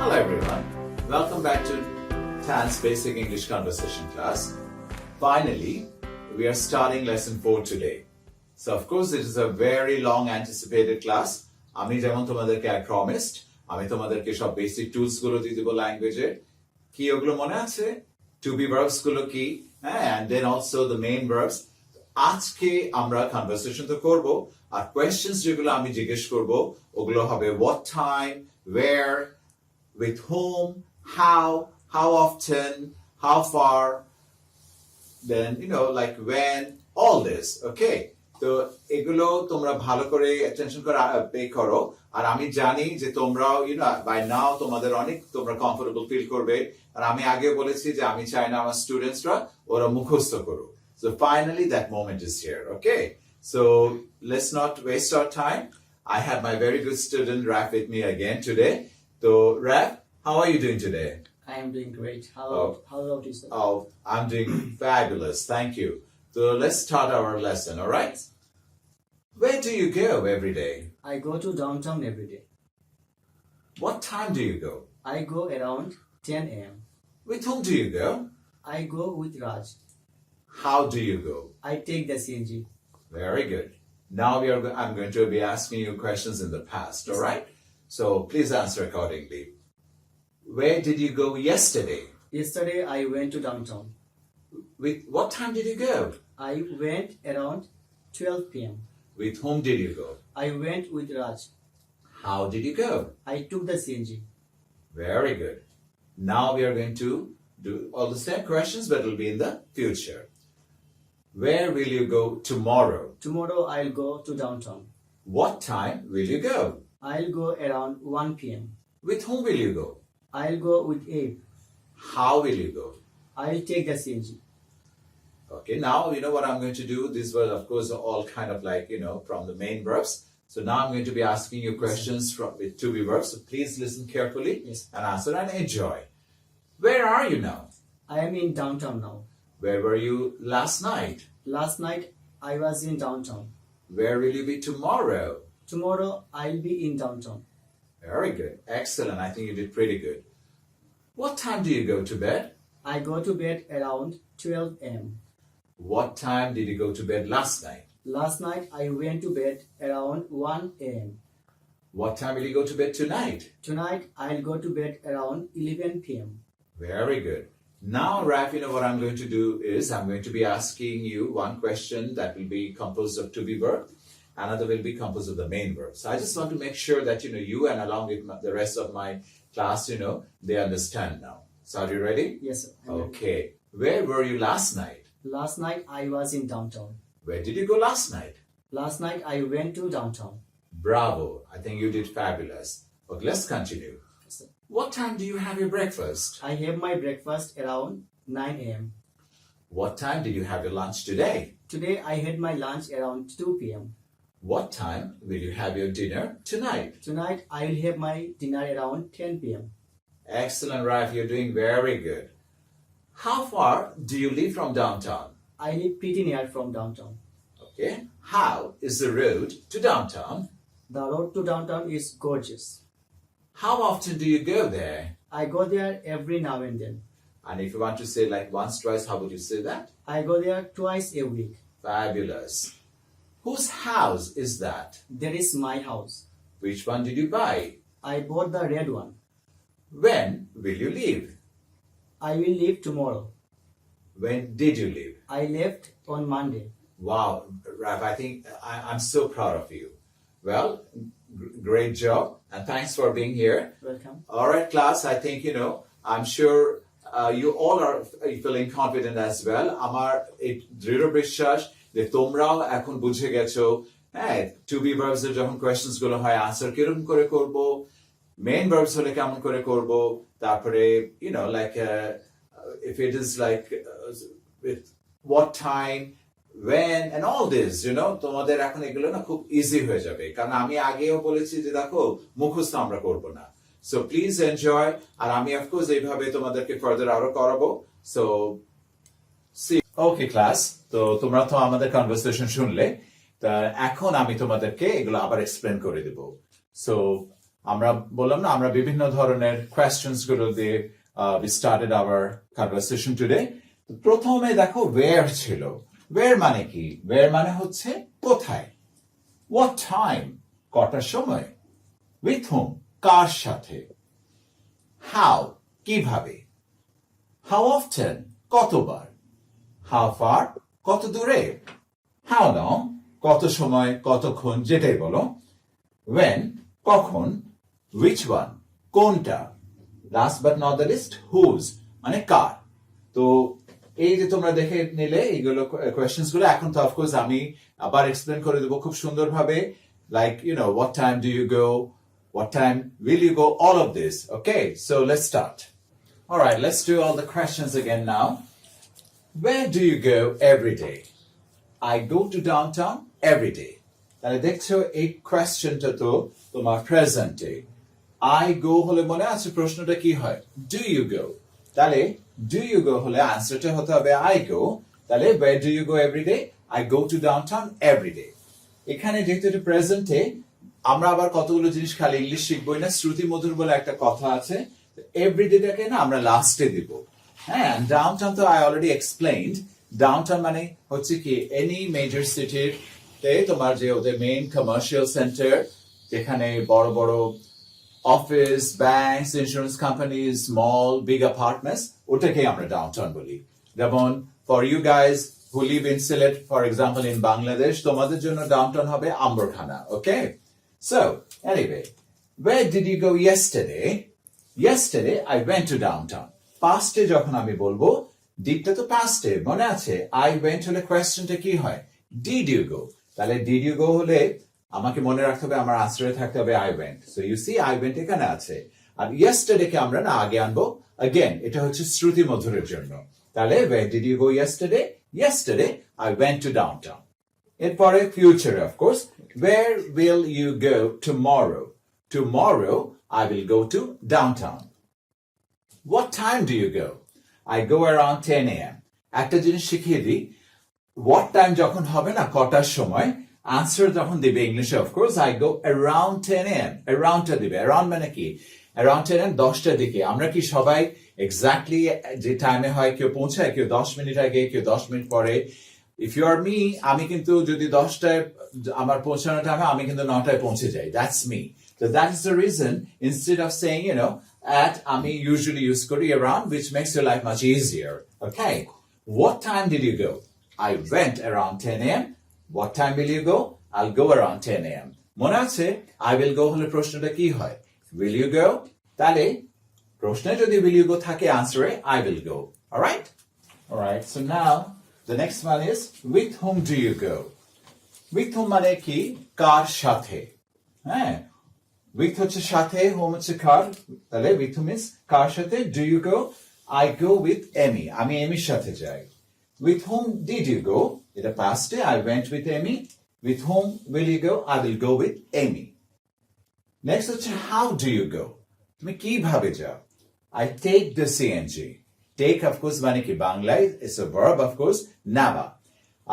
Hello everyone, welcome back to Tan's Basic English Conversation class. Finally, we are starting lesson 4 today. So of course it is a very long anticipated class. আমি যেমন তোমাদেরকে I promised, আমি তোমাদেরকে সব basic tools গুলো দিয়ে দেব language এর। কি ওগুলো মনে আছে? To be verbs গুলো কি? And then also the main verbs. আজকে আমরা conversation তো করব আর questions যেগুলো আমি জিজ্ঞেস করব ওগুলো হবে what time, where, with whom, how often, how far, then like when, all this, okay? তো এগুলো তোমরা ভালো করে attention করে pay করো আর আমি জানি যে তোমরাও by now তোমাদের অনেক তোমরা comfortable feel করবে আর আমি আগে বলেছি যে আমি চাই না আমার স্টুডেন্টসরা ওরা মুখস্থ করুক. So finally that moment is here, okay? So let's not waste our time. I have my very good student Raf with me again today. So Raf, how are you doing today? I am doing great. How about you, sir? Oh, I'm doing fabulous. Thank you. So let's start our lesson, all right? Where do you go every day? I go to downtown every day. What time do you go? I go around 10 a.m. With whom do you go? I go with Raj. How do you go? I take the CNG. Very good. Now I'm going to be asking you questions in the past, all right? So please answer accordingly. Where did you go yesterday? Yesterday I went to downtown. With what time did you go? I went around 12 p.m. With whom did you go? I went with Raj. How did you go? I took the CNG. Very good. Now we are going to do all the same questions, but it will be in the future. Where will you go tomorrow? Tomorrow I'll go to downtown. What time will you go? I'll go around 1 p.m. With whom will you go? I'll go with Abe. How will you go? I'll take the CNG. Okay, now you know what I'm going to do. These were, of course, all kind of like, from the main verbs. So now I'm going to be asking you questions with to-be verbs. So please listen carefully and answer and enjoy. Where are you now? I am in downtown now. Where were you last night? Last night I was in downtown. Where will you be tomorrow? Tomorrow I'll be in downtown. Very good. Excellent. I think you did pretty good. What time do you go to bed? I go to bed around 12 a.m. What time did you go to bed last night? Last night I went to bed around 1 a.m. What time will you go to bed tonight? Tonight I'll go to bed around 11 p.m. Very good. Now, Raf, what I'm going to do is I'm going to be asking you one question that will be composed of to-be verb. Another will be composed of the main verb. So I just want to make sure that, you and along with the rest of my class, they understand now. So are you ready? Yes, sir. Okay. Where were you last night? Last night I was in downtown. Where did you go last night? Last night I went to downtown. Bravo. I think you did fabulous. Okay, let's continue. Yes, sir. What time do you have your breakfast? I have my breakfast around 9 a.m. What time did you have your lunch today? Today I had my lunch around 2 p.m. What time will you have your dinner tonight? Tonight I will have my dinner around 10 p.m. Excellent, Raf. You're doing very good. How far do you live from downtown? I live pretty near from downtown. Okay. How is the road to downtown? The road to downtown is gorgeous. How often do you go there? I go there every now and then. And if you want to say like once, twice, how would you say that? I go there twice a week. Fabulous. Whose house is that? That is my house. Which one did you buy? I bought the red one. When will you leave? I will leave tomorrow. When did you leave? I left on Monday. Wow, Raf, I think I'm so proud of you. Well, great job, and thanks for being here. Welcome. All right, class, I think, I'm sure you all are feeling confident as well. আমার এই দৃঢ় বিশ্বাস যে তোমরাও এখন বুঝে গেছো, to be verbs এর যখন questions গুলো হয় answer কিরকম করে করব, main verbs হলে কেমন করে করব, তারপরে like if it is like with what time, when, and all this, তোমাদের এখন এগুলো না খুব ইজি হয়ে যাবে কারণ আমি আগেও বলেছি যে দেখো মুখস্থ আমরা করব না. So please enjoy আর আমি of course এইভাবে তোমাদেরকে further আরো করাবো. So see. Okay class, তো তোমরা তো আমাদের কনভারসেশন শুনলে, তা এখন আমি তোমাদেরকে এগুলো আবার এক্সপ্লেন করে দেব. So আমরা বললাম না আমরা বিভিন্ন ধরনের কোয়েশ্চেনস গুলো দিয়ে we started our conversation today. প্রথমে দেখো where ছিল। where মানে কি? where মানে হচ্ছে কোথায়। what time কটার সময়। with whom কার সাথে। how কিভাবে। how often কতবার। how far কত দূরে। how long কত সময় কতক্ষণ যেটাই বলো। when কখন। which one কোনটা। last but not the least whose মানে কার। তো এই যে তোমরা দেখে নিলে এইগুলো কোয়েশ্চেনস গুলো এখন তো অফকোর্স আমি আবার এক্সপ্লেন করে দেবো খুব সুন্দরভাবে like what time do you go, what time will you go, all of this. Okay, so let's start. All right, let's do all the questions again now. Where do you go every day? I go to downtown every day. তাহলে দেখছো এই কোয়েশ্চেনটা তো তোমার প্রেজেন্টে। I go হলে মনে আছে প্রশ্নটা কি হয়? Do you go? তাহলে do you go হলে আনসারটা হতে হবে I go. তাহলে where do you go every day? I go to downtown every day. এখানে যেহেতু এটা প্রেজেন্টে আমরা আবার কতগুলো জিনিস খালি ইংলিশ শিখবই না। শ্রুতি মধুর বলে একটা কথা আছে, এভরিডেটাকে না আমরা লাস্টে দিব। হ্যাঁ, ডাউনটাউন তো আই অলরেডি এক্সপ্লেইনড। ডাউনটাউন মানে হচ্ছে কি এনি মেজর সিটির তোমার যে ওদের মেইন কমার্শিয়াল সেন্টার, যেখানে বড় বড় office, banks, insurance companies, mall, big apartments, ওটাকে আমরা ডাউনটাউন বলি। যেমন for you guys who live in Sylhet, for example, in Bangladesh, তোমাদের জন্য ডাউনটাউন হবে Ambarkhana. Okay? So, anyway, where did you go yesterday? Yesterday, I went to downtown. Past এ যখন আমি বলবো, ডিডটা তো past এ, মনে আছে? I went হলে কোয়েশ্চেনটা কি হয়? Did you go? তাহলে did you go হলে আমাকে মনে রাখতে হবে আমার আনসারে থাকতে হবে I went. So you see, I went এখানে আছে। আর yesterday কে আমরা না আগে আনবো। Again, এটা হচ্ছে শ্রুতি মধুরের জন্য। তাহলে where did you go yesterday? Yesterday, I went to downtown. এরপরে future, of course. Where will you go tomorrow? Tomorrow, I will go to downtown. What time do you go? I go around 10 a.m. একটা জিনিস শিখিয়ে দিই, what time যখন হবে না কটার সময়, আনসার যখন দিবে ইংলিশে, of course, I go around 10 a.m. Aroundটা দিবে, around মানে কি? Around 10 a.m. 10টার দিকে। আমরা কি সবাই এক্স্যাক্টলি যে টাইমে হয় কেউ পৌঁছায়, কেউ 10 মিনিট আগে, কেউ 10 মিনিট পরে। ইফ ইউ আর মি, আমি কিন্তু যদি 10টায় আমার পৌঁছানোর টাইমে আমি কিন্তু 9টায় পৌঁছে যাই। That's me. So that is the reason, instead of saying, at, আমি usually use করি around, which makes your life much easier. Okay. What time did you go? I went around 10 a.m. What time will you go? I'll go around 10 a.m. মনে আছে I will go হলে প্রশ্নটা কি হয়? Will you go? তাহলে প্রশ্নে যদি will you go থাকে আনসারে I will go. All right? All right. So now the next one is with whom do you go? With whom মানে কি? কার সাথে। হ্যাঁ, with হচ্ছে সাথে, whom হচ্ছে কার। তাহলে with whom is কার সাথে। Do you go? I go with Amy. আমি এমির সাথে যাই। With whom did you go? এটা past I went with Amy. With whom will you go? I will go with Amy. Next হচ্ছে how do you go? তুমি কিভাবে যাও? I take the CNG. Take, of course, মানে কি বাংলায় it's a verb, of course, নেওয়া।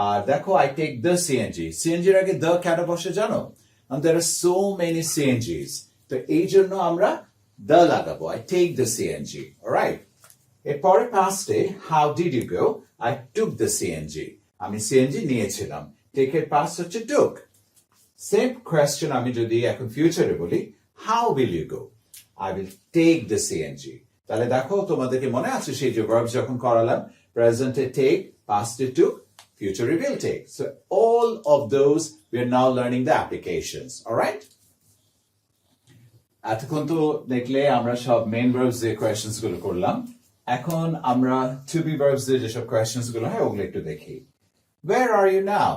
আর দেখো I take the CNG. CNG এর আগে the কেন বসে জানো? And there are so many CNGs. তো এই জন্য আমরা the লাগাবো। I take the CNG. All right? এরপরে past A how did you go? I took the CNG. আমি CNG নিয়েছিলাম। Take এর past হচ্ছে took. Same question আমি যদি এখন future এ বলি, how will you go? I will take the CNG. তাহলে দেখো তোমাদেরকে মনে আছে সেই যে verbs যখন করালাম, present A take, past A took, future A will take. So all of those we are now learning the applications. All right? এতক্ষণ তো দেখলে আমরা সব main verbs এর questions গুলো করলাম। এখন আমরা to be verbs এর যেসব questions গুলো হয় ওগুলো একটু দেখি। Where are you now?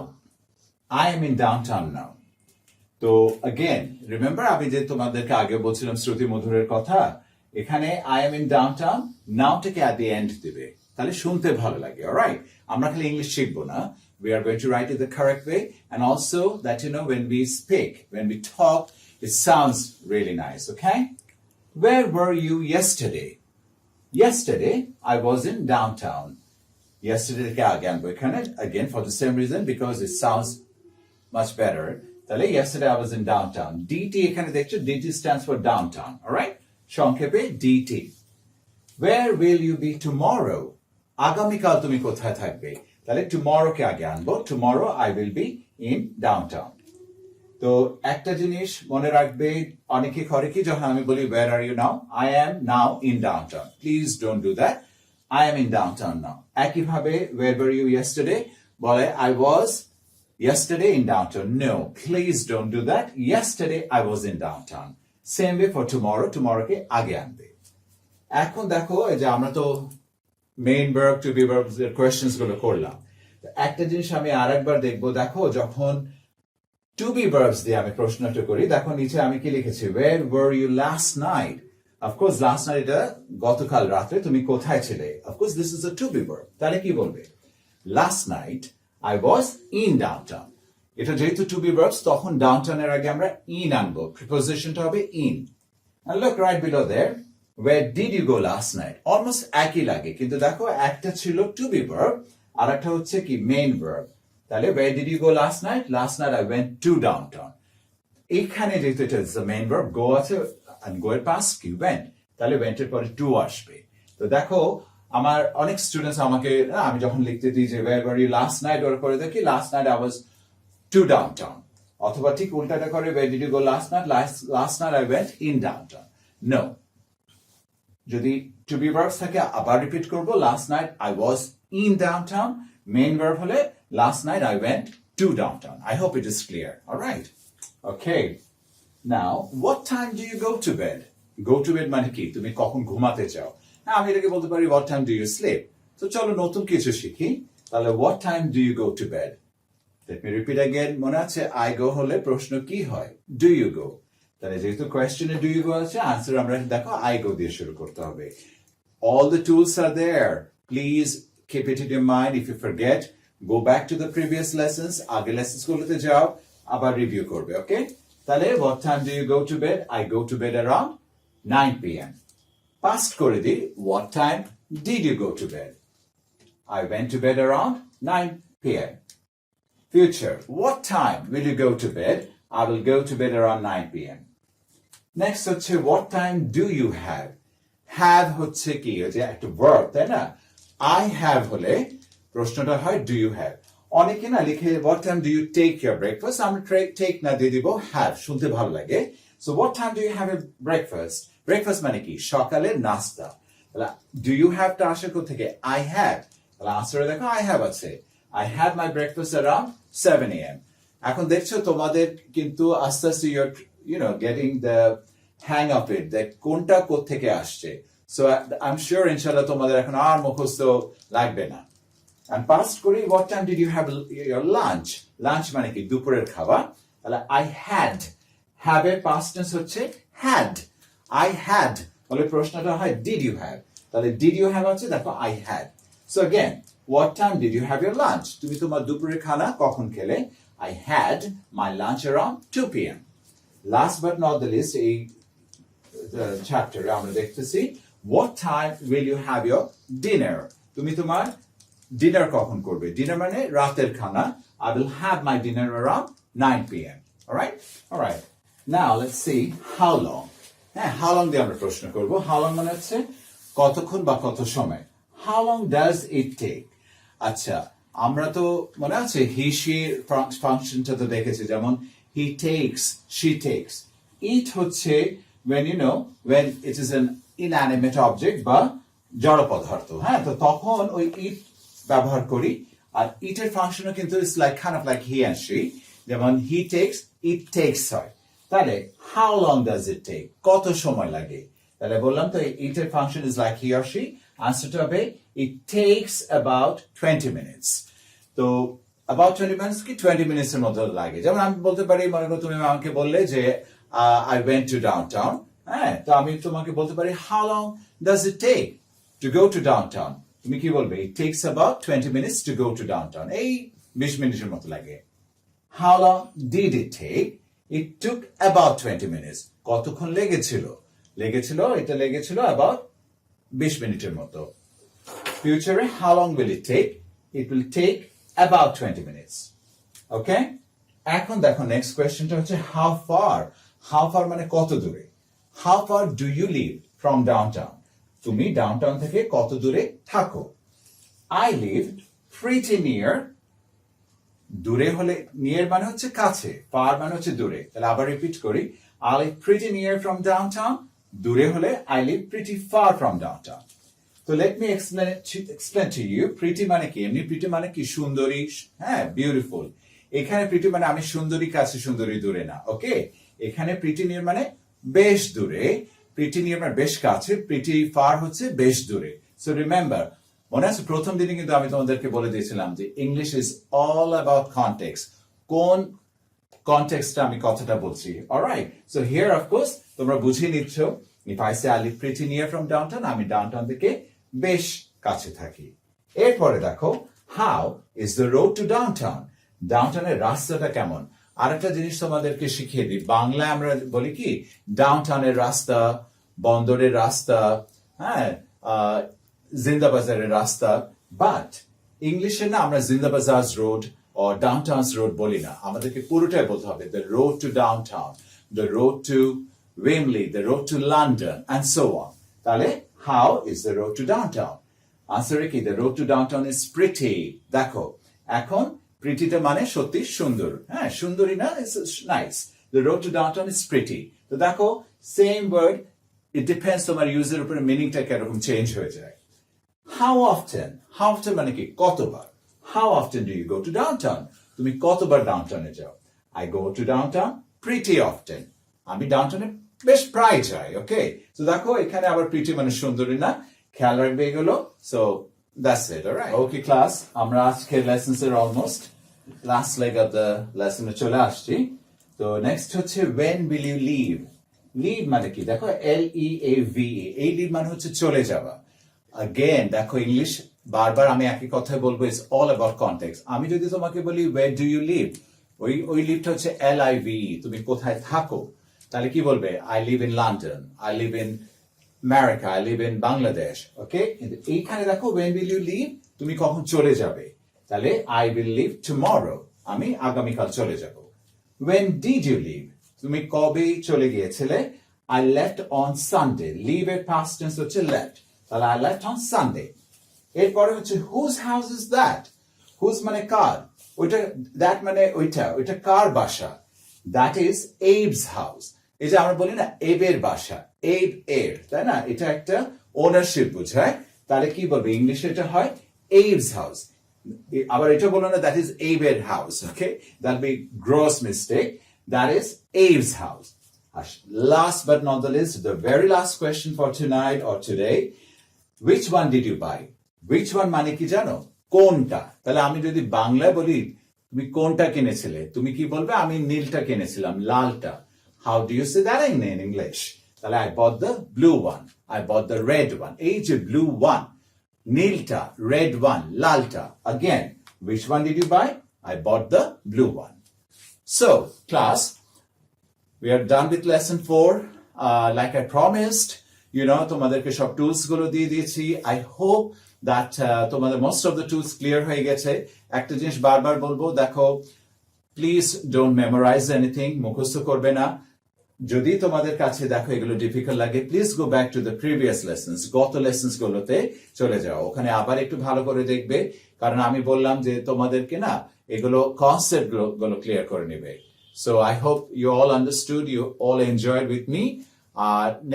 I am in downtown now. তো again, remember আমি যে তোমাদেরকে আগে বলছিলাম শ্রুতি মধুরের কথা, এখানে I am in downtown, now থেকে at the end দিবে। তাহলে শুনতে ভালো লাগে। Alright? আমরা খালি ইংলিশ শিখবো না। We are going to write it the correct way, and also that when we speak, when we talk, it sounds really nice, okay? Where were you yesterday? Yesterday, I was in downtown. Yesterday again for the same reason, because it sounds much better. তাহলে yesterday I was in downtown. DT এখানে দেখছো, DT stands for downtown. Alright? সংক্ষেপে DT. Where will you be tomorrow? আগামীকাল তুমি কোথায় থাকবে? তাহলে tomorrow কে আগে আনবো. Tomorrow I will be in downtown. তো একটা জিনিস মনে রাখবে, অনেকে করে কি যখন আমি বলি where are you now? I am now in downtown. Please don't do that. I am in downtown now. একইভাবে where were you yesterday? বলে I was yesterday in downtown. No, please don't do that. Yesterday I was in downtown. Same way for tomorrow. Tomorrow কে আগে আনবে. এখন দেখো এই যে আমরা তো main verb to be verbs এর কোয়েশ্চেনস গুলো করলাম। একটা জিনিস আমি আরেকবার দেখবো, দেখো যখন টু বি ভার্বস দিয়ে আমি প্রশ্নটা করি, দেখো নিচে আমি কি লিখেছি, where were you last night? Of course last night এটা গতকাল রাতে তুমি কোথায় ছিলে। Of course this is a to be verb. তাহলে কি বলবে, last night I was in downtown. এটা যেহেতু টু বি ভার্বস, তখন ডাউনটাউন এর আগে আমরা ইন আনবো, প্রিপোজিশনটা হবে in. And look right below there, where did you go last night? Almost একই লাগে, কিন্তু দেখো একটা ছিল টু বি ভার্ব আর একটা হচ্ছে কি মেইন ভার্ব। তাহলে where did you go last night? Last night I went to downtown. এখানে যেহেতু এটা ইজ দ্য মেইন ভার্ব, গো আছে and go এর past কি went, তাহলে went এর পরে to আসবে। তো দেখো আমার অনেক স্টুডেন্টস আমাকে, আমি যখন লিখতে দিই যে where were you last night, ওর পরে দেখি last night I was to downtown, অথবা ঠিক উল্টাটা করে where did you go last night? Last night I went in downtown. No, যদি to be verbs থাকে আবার রিপিট করব, last night I was in downtown, main verb হলে last night I went to downtown. I hope it is clear. All right. Okay. Now, what time do you go to bed? Go to bed মানে কি, তুমি কখন ঘুমাতে চাও। হ্যাঁ, আমি এটাকে বলতে পারি what time do you sleep? তো চলো নতুন কিছু শিখি। তাহলে what time do you go to bed? Let me repeat again. মনে আছে I go হলে প্রশ্ন কি হয়, do you go? তাহলে যেহেতু কোয়েশ্চেনে do you go আছে, আনসার আমরা দেখো I go দিয়ে শুরু করতে হবে। All the tools are there. Please keep it in your mind. If you forget, go back to the previous lessons. আগের lessons গুলোতে যাও, আবার রিভিউ করবে, okay? তাহলে what time do you go to bed? I go to bed around 9 p.m. Past করে দিই, what time did you go to bed? I went to bed around 9 p.m. Future, what time will you go to bed? I will go to bed around 9 p.m. Next হচ্ছে what time do you have? Have হচ্ছে কি, যে একটা verb, তাই না? I have হলে প্রশ্নটা হয় do you have? অনেকে না লিখে what time do you take your breakfast? আমরা take না দিয়ে দিব have, শুনতে ভালো লাগে। So what time do you have a breakfast? Breakfast মানে কি, সকালের নাস্তা। তাহলে do you have টা আসে কোথা থেকে, I have। তাহলে আনসারে দেখো I have আছে, I had my breakfast around 7 a.m. এখন দেখছো তোমাদের কিন্তু আস্তে আস্তে you're getting the hang of it, that কোনটা কোত্থেকে আসছে। So I'm sure inshallah তোমাদের এখন আর মুখস্থ লাগবে না। And past করি, what time did you have your lunch? Lunch মানে কি, দুপুরের খাবার। তাহলে I had, have এর past tense হচ্ছে had, I had বলে প্রশ্নটা হয় did you have? তাহলে did you have আছে, দেখো I had. So again, what time did you have your lunch? তুমি তোমার দুপুরের খানা কখন খেলে? I had my lunch around 2 p.m. Last but not the least, এই chapter আমরা দেখতেছি what time will you have your dinner? তুমি তোমার ডিনার কখন করবে? ডিনার মানে রাতের খানা। I will have my dinner around 9 p.m. All right. Now let's see how long. হ্যাঁ, how long দিয়ে আমরা প্রশ্ন করব। How long মানে হচ্ছে কতক্ষণ বা কত সময়। How long does it take? আচ্ছা, আমরা তো মনে আছে he she ফাংশনটা তো দেখেছি, যেমন he takes, she takes. It হচ্ছে when it is an inanimate object বা জড় পদার্থ। হ্যাঁ, তো তখন ওই it ব্যবহার করি। আর it এর ফাংশনও কিন্তু it's like kind of like he and she, যেমন he takes, it takes হয়। তাহলে how long does it take? কত সময় লাগে? তাহলে বললাম তো it এর function is like he or she, আনসারটা হবে it takes about 20 minutes. তো about 20 minutes কি 20 minutes এর মতো লাগে। যেমন আমি বলতে পারি, মনে করো তুমি আমাকে বললে যে I went to downtown, হ্যাঁ, তো আমি তোমাকে বলতে পারি how long does it take to go to downtown? তুমি কি বলবে? It takes about 20 minutes to go to downtown. এই 20 মিনিটের মতো লাগে। How long did it take? It took about 20 minutes. কতক্ষণ লেগেছিল? এটা লেগেছিল about 20 মিনিটের মতো। Future, how long will it take? It will take about 20 minutes. Okay? এখন দেখো নেক্সট কোয়েশ্চেনটা হচ্ছে হাউ ফার মানে কত দূরে। How far do you live from downtown, তুমি ডাউনটাউন থেকে কত দূরে থাকো। আই লিভ প্রিটি নিয়ার, দূরে হলে নিয়ার মানে হচ্ছে কাছে, ফার মানে হচ্ছে দূরে, তাহলে আবার রিপিট করি, I live pretty near from downtown, দূরে হলে I live pretty far from downtown. তো let me explain to you, pretty মানে কি, এমনি প্রিটি মানে কি সুন্দরী, হ্যাঁ বিউটিফুল। এখানে প্রিটি মানে আমি সুন্দরী কাছে সুন্দরী দূরে না, ওকে। এখানে প্রিটি নিয়ার মানে বেশ দূরে, প্রিটি নিয়ার মানে বেশ কাছে, প্রিটি ফার হচ্ছে বেশ দূরে। সো রিমেম্বার, মনে আছে প্রথম দিনে কিন্তু আমি তোমাদেরকে বলে দিয়েছিলাম যে English is all about context, কোন কনটেক্সটে আমি কথাটা বলছি। Alright, so here of course তোমরা বুঝিয়ে নিচ্ছ, if I say I live pretty near from downtown, আমি ডাউনটাউন থেকে বেশ কাছে থাকি। এরপরে দেখো, how is the road to downtown, ডাউনটাউনের রাস্তাটা কেমন। আরেকটা জিনিস তোমাদেরকে শিখিয়ে দিই, বাংলায় আমরা বলি কি ডাউনটাউনের রাস্তা, বন্দরের রাস্তা, হ্যাঁ জিন্দাবাজারের রাস্তা, বাট ইংলিশে না আমরা জিন্দাবাজার রোড ও ডাউনটাউন রোড বলি না, আমাদেরকে পুরোটাই বলতে হবে the road to downtown, the road to Wembley, the road to London, and so on. তাহলে how is the road to downtown? Answer কি, the road to downtown is pretty. দেখো এখন প্রিটিটা মানে সত্যি সুন্দর, হ্যাঁ সুন্দরী না, it's nice. The road to downtown is pretty. তো দেখো সেম ওয়ার্ড, it depends তোমার ইউজের উপরে মিনিংটা কিরকম চেঞ্জ হয়ে যায়। How often মানে কি কতবার, how often do you go to downtown? তুমি কতবার ডাউনটাউনে যাও। I go to downtown pretty often. আমি ডাউনটাউনে বেশ প্রায় যাই, ওকে। তো দেখো এখানে আবার প্রিটি মানে সুন্দরী না, খেয়াল রাখবে এগুলো। So that's it, alright. Okay class, আমরা আজকের লেসনস এর almost last leg of the লেসনে চলে আসছি। তো নেক্সট হচ্ছে when will you leave? Leave মানে কি, দেখো LEAVE, এই লিভ মানে হচ্ছে চলে যাওয়া। Again দেখো ইংলিশ বারবার আমি একই কথাই বলবো, ইটস অল অ্যাবাউট কনটেক্সট। আমি যদি তোমাকে বলি where do you live, ওই লিভটা হচ্ছে LIVE, তুমি কোথায় থাকো, তাহলে কি বলবে, I live in London, I live in America, I live in Bangladesh, okay. কিন্তু এইখানে দেখো when will you leave, তুমি কখন চলে যাবে, তাহলে আই উইল লিভ টুমরো, আমি আগামীকাল চলে যাব। when did you leave, তুমি কবে চলে গিয়েছিলে, I left on Sunday, leave এর পাস্ট টেন্স হচ্ছে লেফট, তাহলে আই লেফট অন সানডে। এরপরে হচ্ছে whose house is that, whose মানে কার, ওইটা দ্যাট মানে ওইটা কার বাসা, দ্যাট ইজ এইবস হাউস। এই যে আমরা বলি না এবের বাসা, এব এর, তাই না, এটা একটা ওনারশিপ বোঝায়, তাহলে কি বলবে ইংলিশে, এটা হয় এইবস হাউস। আবার এটা বলো না দ্যাট ইজ এবের house, okay, that be gross mistake, that is Abe's house. Last but not the least, the very last question for tonight or today, which one did you buy? Which one মানে কি জানো, কোনটা। তাহলে আমি যদি বাংলায় বলি তুমি কোনটা কিনেছিলে, তুমি কি বলবে, আমি নীলটা কিনেছিলাম, লালটা। How do you say that in English? তাহলে I bought the blue one, I bought the red one, এই যে blue one, নীলটা, red one, লালটা। Again, which one did you buy? I bought the blue one. So, class, we are done with lesson 4. Like I promised, তোমাদেরকে সব tools গুলো দিয়ে দিয়েছি। I hope that তোমাদের most of the tools clear হয়ে গেছে। একটা জিনিস বারবার বলবো, দেখো প্লিজ ডোন্ট মেমোরাইজ এনিথিং, মুখস্থ করবে না। যদি তোমাদের কাছে দেখো এগুলো ডিফিকাল্ট লাগে, please go back to the previous lessons, গত লেসনস গুলোতে চলে যাও, ওখানে আবার একটু ভালো করে দেখবে, কারণ আমি বললাম যে তোমাদেরকে না এগুলো কনসেপ্ট গুলো ক্লিয়ার করে নেবে। So I hope you all understood, you all enjoyed with me.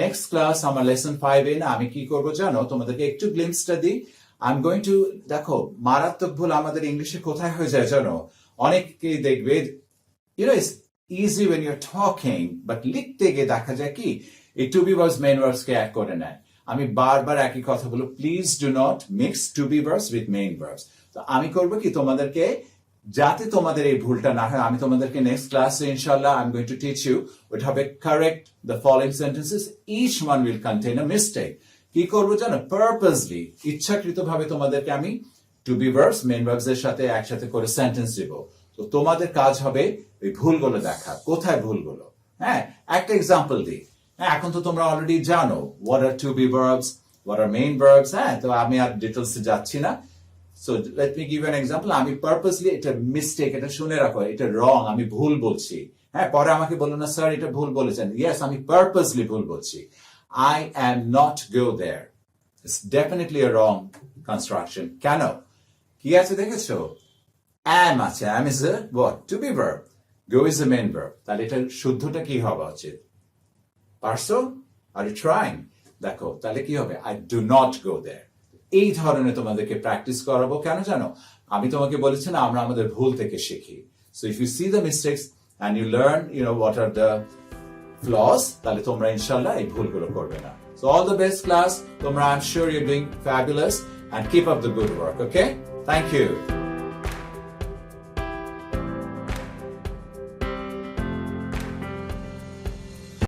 Next class আমার lesson 5 এ না আমি কি করব জানো, তোমাদেরকে একটু গ্লিম্পসটা দিই। I'm going to, দেখো মারাত্মক ভুল আমাদের ইংলিশে কোথায় হয়ে যায় জানো, অনেকেই দেখবে it's easy when you're talking, but লিখতে গিয়ে দেখা যায় কি এই to be verbs main verbs কে এক করে নেয়। আমি বারবার একই কথা বলবো, please do not mix to be verbs with main verbs. তো আমি করব কি, তোমাদেরকে যাতে তোমাদের এই ভুলটা না হয়, আমি তোমাদেরকে নেক্সট ক্লাসে ইনশাআল্লাহ I am going to teach you with how to correct the following sentences, each one will contain a mistake. কি করবো জানো, পারপাসলি, ইচ্ছাকৃতভাবে তোমাদেরকে আমি to be verbs main verbs এর সাথে একসাথে করে সেন্টেন্স দিব। তো তোমাদের কাজ হবে এই ভুলগুলো দেখা, কোথায় ভুলগুলো। হ্যাঁ, একটা এক্সাম্পল দিই। হ্যাঁ, এখন তো তোমরা অলরেডি জানো what are to be verbs, what are main verbs. হ্যাঁ, তো আমি আর ডিটেলসে যাচ্ছি না। So let me give you an example. আমি purposely এটা mistake, এটা শুনে রাখো, এটা wrong, আমি ভুল বলছি। হ্যাঁ, পরে আমাকে বলো না স্যার এটা ভুল বলেছেন। Yes, আমি purposely ভুল বলছি। I am not go there. It's definitely a wrong construction. কেন? কি আছে দেখেছো? Am আছে। Am is a what? To be verb. Go is the main verb. তাহলে এটা শুদ্ধটা কি হওয়া উচিত? পারছো? Are you trying? দেখো, তাহলে কি হবে? I do not go there. এই ধরনের তোমাদেরকে প্র্যাকটিস করাবো কেন জানো? আমি তোমাকে বলেছি না আমরা আমাদের ভুল থেকে শিখি। So if you see the mistakes and you learn, what are the flaws, তাহলে তোমরা ইনশাআল্লাহ এই ভুলগুলো করবে না। So all the best class. তোমরা, I'm sure you're doing fabulous and keep up the good work, okay? Thank you.